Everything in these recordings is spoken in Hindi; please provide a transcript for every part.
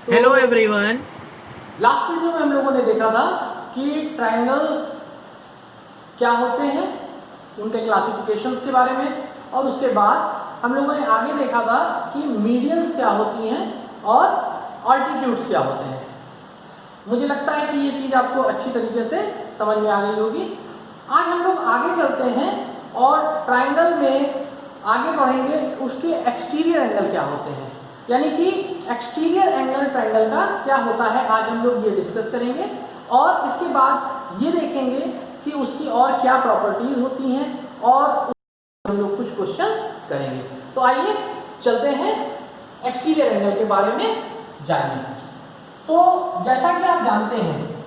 Hello everyone. लास्ट वीडियो में हम लोगों ने देखा था कि ट्रायंगल्स क्या होते हैं, उनके क्लासिफिकेशंस के बारे में, और उसके बाद हम लोगों ने आगे देखा था कि मीडियंस क्या होती हैं और ऑल्टीट्यूड्स क्या होते हैं। मुझे लगता है कि ये चीज़ आपको अच्छी तरीके से समझ में आ गई होगी। आज हम लोग आगे चलते हैं और ट्रायंगल में आगे बढ़ेंगे, उसके एक्सटीरियर एंगल क्या होते हैं, यानी कि एक्सटीरियर एंगल ट्रायंगल का क्या होता है। आज हम लोग ये डिस्कस करेंगे और इसके बाद ये देखेंगे कि उसकी और क्या प्रॉपर्टीज होती हैं और हम लोग कुछ क्वेश्चंस करेंगे। तो आइए चलते हैं एक्सटीरियर एंगल के बारे में जानिए। तो जैसा कि आप जानते हैं,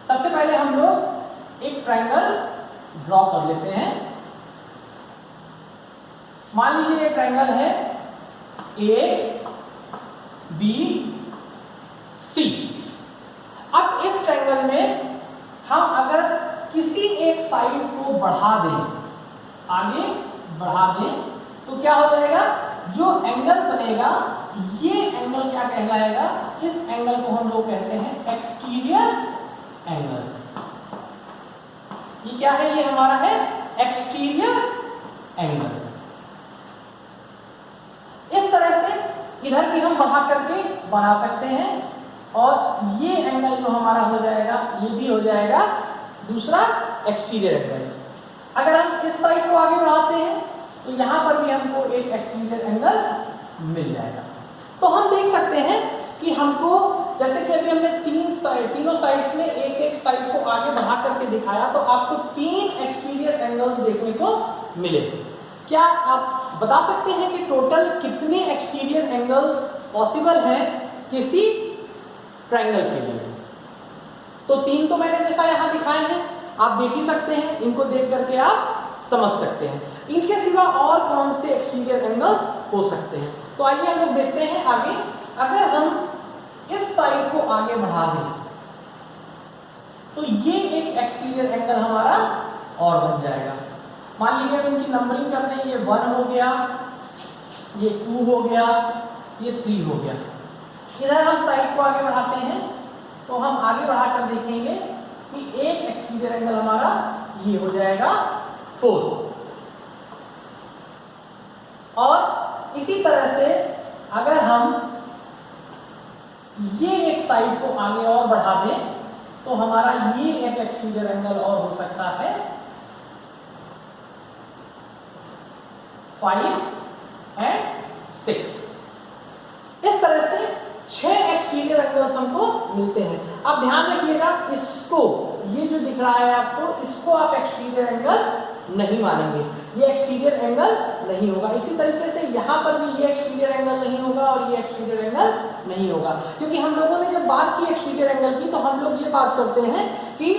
सबसे पहले हम लोग एक ट्रायंगल ड्रॉ कर लेते हैं। मान लीजिए ये ट्रायंगल है ए बी सी। अब इस ट्रायंगल में हम अगर किसी एक साइड को बढ़ा दें, आगे बढ़ा दें, तो क्या हो जाएगा, जो एंगल बनेगा ये एंगल क्या कहलाएगा, इस एंगल को हम लोग कहते हैं एक्सटीरियर एंगल। ये क्या है, ये हमारा है एक्सटीरियर एंगल। इस तरह से इधर भी हम बढ़ा करके बना सकते हैं और ये एंगल जो हमारा हो जाएगा ये भी हो जाएगा दूसरा एक्सटीरियर एंगल। अगर हम इस साइड को आगे बढ़ाते हैं तो यहां पर भी हमको एक एक्सटीरियर एंगल मिल जाएगा। तो हम देख सकते हैं कि हमको, जैसे कि अभी हमने तीनों साइड्स में एक एक साइड को आगे बढ़ा करके दिखाया, तो आपको 3 एक्सटीरियर एंगल्स देखने को मिले। क्या आप बता सकते हैं कि टोटल कितने एक्सटीरियर एंगल्स पॉसिबल हैं किसी ट्रायंगल के लिए? तो 3 तो मैंने जैसा यहाँ दिखाए हैं, आप देख ही सकते हैं, इनको देख करके आप समझ सकते हैं। इनके सिवा और कौन से एक्सटीरियर एंगल्स हो सकते हैं? तो आइए हम लोग देखते हैं आगे। अगर हम इस साइड को आगे बढ़ा दें तो ये एक एक्सटीरियर एंगल हमारा और बन जाएगा। मान लीजिए इनकी नंबरिंग करते हैं, ये 1 हो गया, ये 2 हो गया, ये 3 हो गया। इधर हम साइड को आगे बढ़ाते हैं तो हम आगे बढ़ाकर देखेंगे कि एक एक्सटीरियर एंगल हमारा ये हो जाएगा 4। और इसी तरह से अगर हम ये एक साइड को आगे और बढ़ा दें तो हमारा ये एक एक्सटीरियर एंगल और हो सकता है 5 और 6। इस तरह से 6 एक्सटीरियर एंगल्स हमको मिलते हैं। अब ध्यान रखिएगा, इसको, ये जो दिख रहा है आपको, इसको आप एक्सटीरियर एंगल नहीं मानेंगे, ये एक्सटीरियर एंगल नहीं होगा। इसी तरीके से यहाँ पर भी ये एक्सटीरियर एंगल नहीं होगा और ये एक्सटीरियर एंगल नहीं होगा, क्योंकि हम लोगों ने जब बात की एक्सटीरियर एंगल की तो हम लोग ये बात करते हैं कि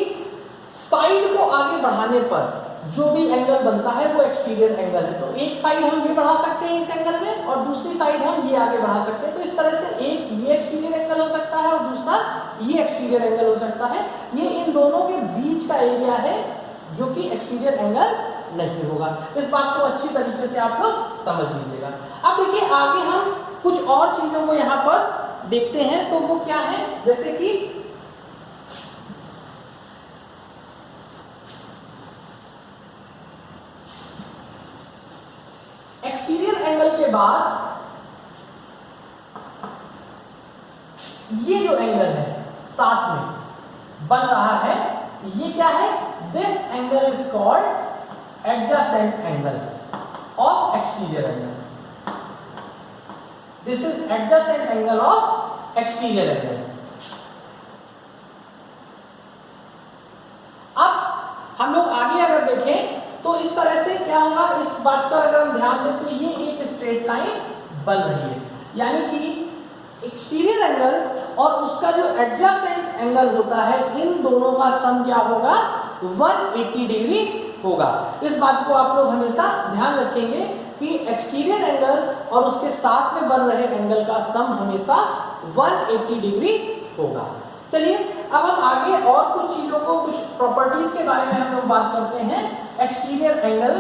साइड को आगे बढ़ाने पर जो भी एंगल बनता है वो एक्सटीरियर एंगल है। तो एक साइड हम ये बढ़ा सकते हैं इस एंगल में और दूसरी साइड हम ये आगे बढ़ा सकते हैं। तो इस तरह से एक ये एक्सटीरियर एंगल हो सकता है और दूसरा ये एक्सटीरियर एंगल हो सकता है। ये इन दोनों के बीच का एरिया है जो कि एक्सटीरियर एंगल नहीं होगा। इस बात को अच्छी तरीके से आप लोग समझ लीजिएगा। अब देखिए आगे हम कुछ और चीजों को यहाँ पर देखते हैं, तो वो क्या है, जैसे कि एक्सटीरियर एंगल के बाद ये जो एंगल है साथ में बन रहा है, ये क्या है, this angle is called adjacent angle of exterior angle. This is adjacent angle of exterior angle. अब हम लोग आगे अगर देखें तो इस तरह से क्या होगा, इस बात पर अगर हम ध्यान दें तो ये एक स्ट्रेट लाइन बन रही है, यानी कि एक्सटीरियर एंगल और उसका जो एडजेसेंट एंगल होता है, इन दोनों का सम क्या होगा, 180 डिग्री होगा। इस बात को आप लोग हमेशा ध्यान रखेंगे कि एक्सटीरियर एंगल और उसके साथ में बन रहे एंगल का सम हमेशा 180 डिग्री होगा। चलिए अब हम आगे और कुछ चीजों को, कुछ प्रॉपर्टीज के बारे में हम लोग बात करते हैं एक्सटीरियर एंगल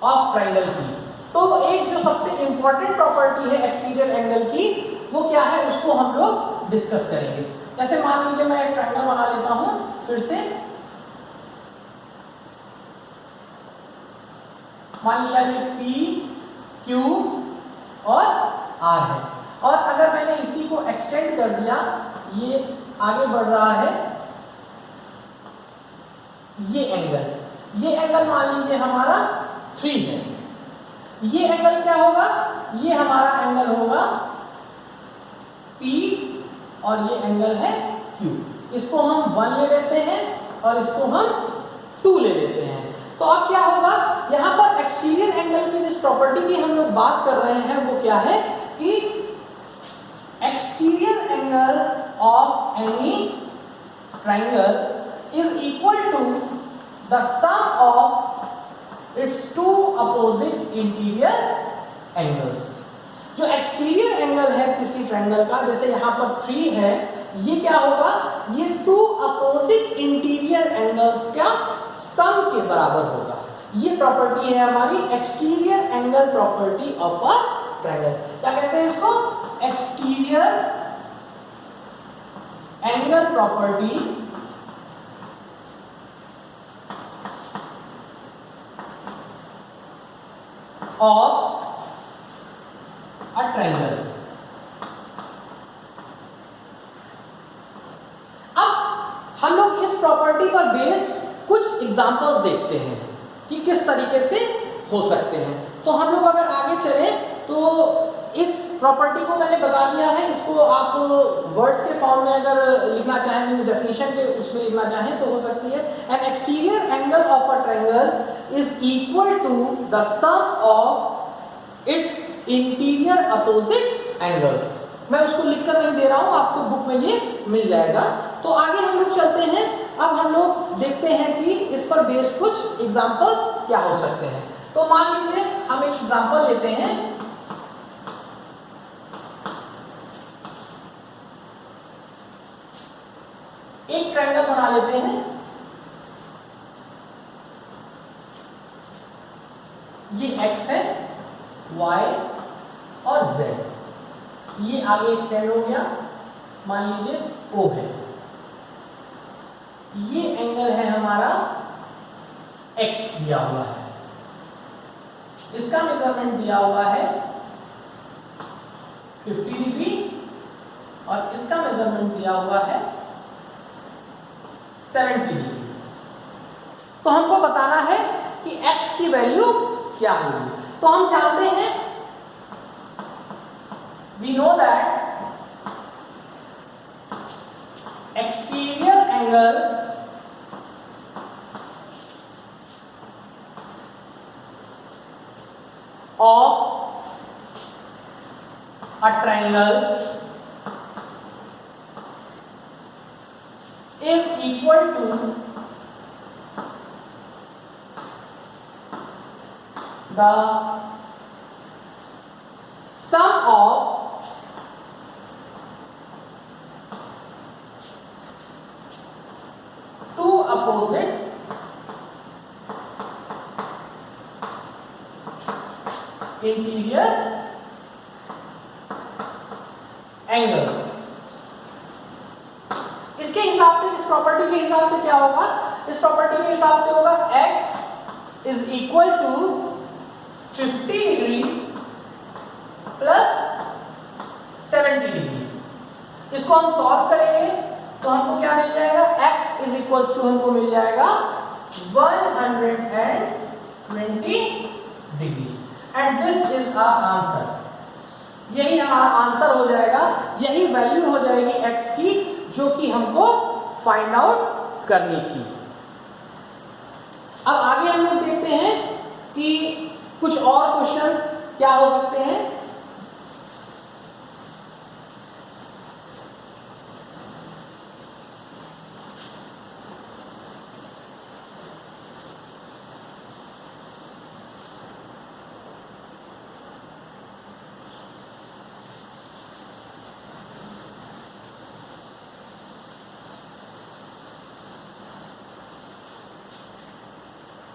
ऑफ ट्रायंगल की। तो एक जो सबसे इंपॉर्टेंट प्रॉपर्टी है एक्सटीरियर एंगल की, वो क्या है उसको हम लोग डिस्कस करेंगे। जैसे मान लीजिए मैं एक ट्रायंगल बना लेता हूं फिर से, मान लिया ये P, Q और R है, और अगर मैंने इसी को एक्सटेंड कर दिया, ये आगे बढ़ रहा है, ये एंगल मान लीजिए हमारा 3 है, ये एंगल क्या होगा, ये हमारा एंगल होगा P और ये एंगल है Q। इसको हम 1 ले लेते हैं और इसको हम 2 ले लेते हैं। तो अब क्या होगा, यहां पर एक्सटीरियर एंगल की जिस प्रॉपर्टी की हम लोग बात कर रहे हैं वो क्या है कि exterior angle of any triangle is equal to the sum of its two opposite interior angles. जो एक्सटीरियर एंगल है किसी ट्रायंगल का, जैसे यहां पर 3 है, ये क्या होगा, ये 2 अपोजिट इंटीरियर एंगल्स का सम के बराबर होगा। ये प्रॉपर्टी है हमारी exterior angle property of a triangle. क्या कहते हैं इसको, exterior angle property of a triangle. अब हम लोग इस प्रॉपर्टी पर बेस्ड कुछ एग्जांपल्स देखते हैं कि किस तरीके से हो सकते हैं। तो हम लोग अगर आगे चले तो इस प्रॉपर्टी को मैंने बता दिया है, इसको आप वर्ड्स के फॉर्म में अगर लिखना चाहें, मींस डेफिनेशन के उसमें लिखना चाहें तो हो सकती है। An exterior angle of a triangle is equal to the sum of its interior opposite angles. मैं उसको लिखकर नहीं दे रहा हूं, आपको बुक में ये मिल जाएगा। तो आगे हम लोग चलते हैं, अब हम लोग देखते हैं कि इस पर बेस्ड कुछ एग्जांपल्स क्या हो सकते हैं। तो मान लीजिए हम एक एग्जांपल लेते हैं, एक ट्रायंगल बना लेते हैं, ये x है, y और z, ये आगे एक्सटेंड हो गया, मान लीजिए O है, ये एंगल है हमारा x दिया हुआ है, इसका मेजरमेंट दिया हुआ है 50 डिग्री और इसका मेजरमेंट दिया हुआ है 70 डिग्री। तो हमको बताना है कि x की वैल्यू क्या होगी। तो हम जानते हैं, we know that exterior angle of a triangle is equal to the sum of two opposite interior angles। इसके हिसाब से, इस प्रॉपर्टी के हिसाब से क्या होगा, इस प्रॉपर्टी के हिसाब से होगा x is equal to 50 degree plus 70 degree. इसको हम सॉल्व करेंगे तो हमको क्या मिल जाएगा, x इज इक्वल टू हमको मिल जाएगा 120 degree and this is our answer. यही हमारा आंसर हो जाएगा, यही वैल्यू हो जाएगी x की जो कि हमको फाइंड आउट करनी थी। अब आगे हम लोग देखते हैं कि कुछ और क्वेश्चंस क्या हो सकते हैं।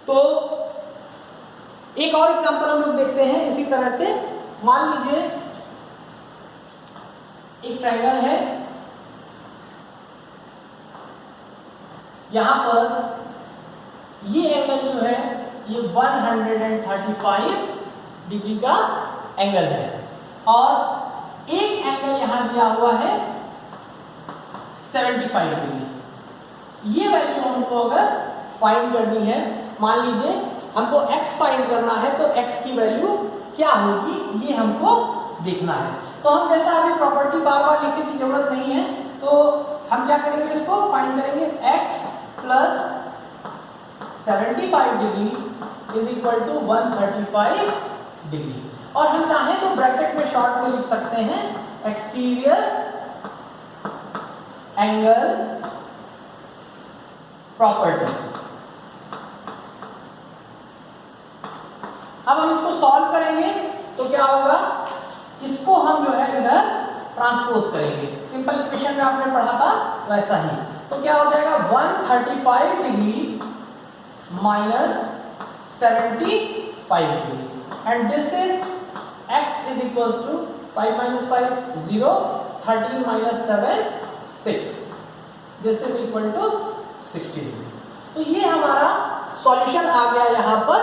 तो एक और एग्जांपल हम लोग देखते हैं इसी तरह से। मान लीजिए एक ट्रायंगल है, यहां पर ये एंगल जो है ये 135 डिग्री का एंगल है और एक एंगल यहां दिया हुआ है 75 डिग्री। ये वैल्यू हमको अगर फाइंड करनी है, मान लीजिए हमको x फाइंड करना है, तो x की वैल्यू क्या होगी ये हमको देखना है। तो हम जैसा अभी प्रॉपर्टी बार बार लिखने की जरूरत नहीं है, तो हम क्या करेंगे, इसको फाइंड करेंगे x plus 75 degree is equal to 135 degree. और हम चाहें तो ब्रैकेट में शॉर्ट में लिख सकते हैं एक्सटीरियर एंगल प्रॉपर्टी। अब हम इसको सॉल्व करेंगे तो क्या होगा, इसको हम जो है इधर ट्रांसपोज करेंगे, सिंपल इक्वेशन में आपने पढ़ा था वैसा ही। तो क्या हो जाएगा 135 degree minus 75 degree and this is x is equals to 5 minus 5 0, 13 minus 7 6, this is equal to 60 degree. तो ये हमारा सॉल्यूशन आ गया यहाँ पर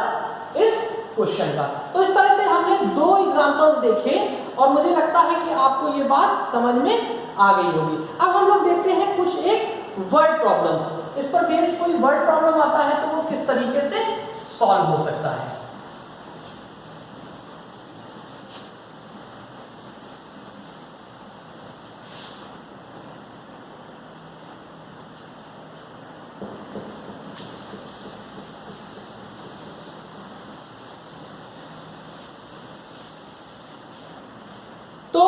इस क्वेश्चन का। तो इस तरह से हमने दो एग्जांपल्स देखे और मुझे लगता है कि आपको ये बात समझ में आ गई होगी। अब हम लोग देखते हैं कुछ एक वर्ड प्रॉब्लम्स, इस पर बेस कोई वर्ड प्रॉब्लम आता है तो वो किस तरीके से सॉल्व हो सकता है। तो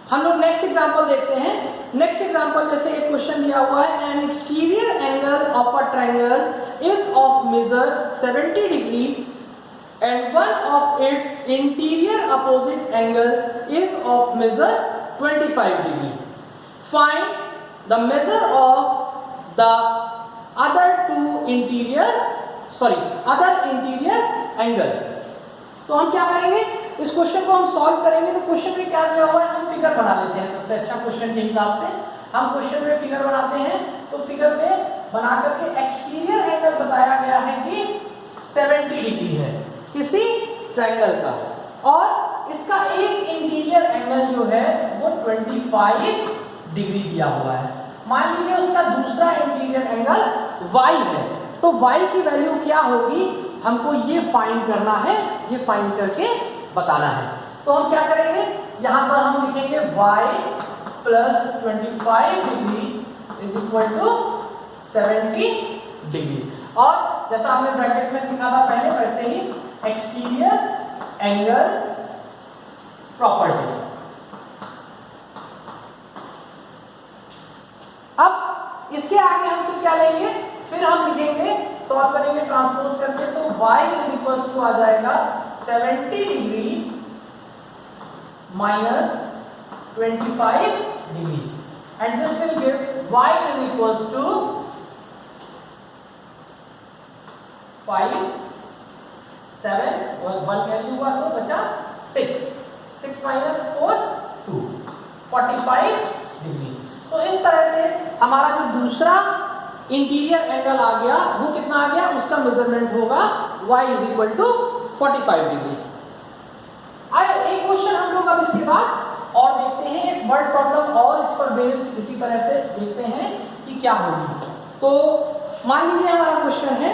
हम लोग नेक्स्ट एग्जांपल देखते हैं। नेक्स्ट एग्जांपल जैसे एक क्वेश्चन दिया हुआ है, an exterior angle of a triangle is of measure 70 degree and one of its interior opposite angle is of measure 25 degree. Find the measure of the other interior angle. तो हम क्या करेंगे, इस क्वेश्चन को हम सॉल्व करेंगे। तो क्वेश्चन में क्या दिया हुआ है, हम फिगर बना लेते हैं। सबसे अच्छा क्वेश्चन के हिसाब से हम क्वेश्चन में फिगर बनाते हैं। तो फिगर में बना करके एक्सटीरियर एंगल बताया गया है कि 70 डिग्री है किसी ट्रायंगल का, और इसका एक इंटीरियर एंगल जो है वो 25 डिग्री दिया हुआ है। मान लीजिए उसका दूसरा इंटीरियर एंगल y है, तो y की वैल्यू क्या होगी हमको ये फाइंड करना है, ये फाइंड करके बताना है। तो हम क्या करेंगे, यहां पर हम लिखेंगे y plus 25 degree is equal to 70 degree, और जैसा हमने ब्रैकेट में लिखा था पहले वैसे ही एक्सटीरियर एंगल प्रॉपर्टी। अब इसके आगे हम फिर क्या लेंगे, फिर हम लिखेंगे, सॉल्व करेंगे ट्रांसपोज करके, तो y इज इक्वल टू आ जाएगा 70 degree minus 25 degree and this will give y is equal to 5 7 और 1 वैल्यू हुआ तो बचा 6 माइनस 4 2 45 डिग्री। तो इस तरह से हमारा जो दूसरा इंटीरियर एंगल आ गया वो कितना आ गया, उसका मेजरमेंट होगा y is equal to 45 degree. एक क्वेश्चन हम लोग अब इसके बाद और देखते हैं, एक वर्ड प्रॉब्लम और इस पर बेस्ड इसी तरह से देखते हैं कि क्या होगी। तो मान लीजिए हमारा क्वेश्चन है,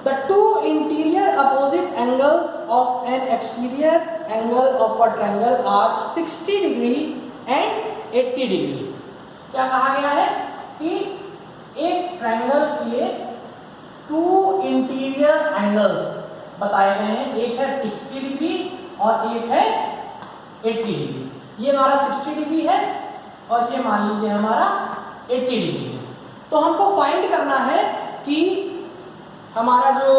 the two interior opposite angles of an exterior angle of a triangle are 60 degree and 80 degree. क्या कहा गया है कि एक ट्रायंगल के टू इंटीरियर एंगल्स बताए गए हैं, एक है 60 डिग्री और एक है 80 डिग्री। ये हमारा 60 डिग्री है और ये मान लीजिए हमारा 80 डिग्री है। तो हमको फाइंड करना है कि हमारा जो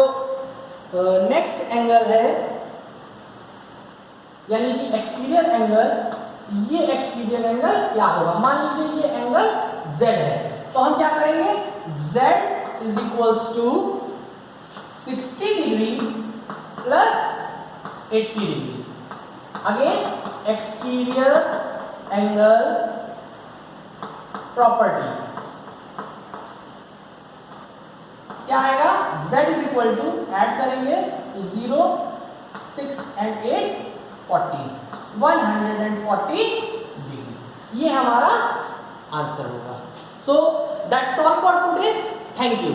नेक्स्ट एंगल है यानी कि एक्सटीरियर एंगल, ये एक्सटीरियर एंगल क्या होगा। मान लीजिए ये एंगल Z है, तो हम क्या करेंगे, Z is equals to 60 degree plus 80 degree. Again exterior angle property क्या आएगा, z is equal to add करेंगे तो 0, 6 and 8 40, 140 डिग्री, ये हमारा आंसर होगा। So that's all for today, thank you.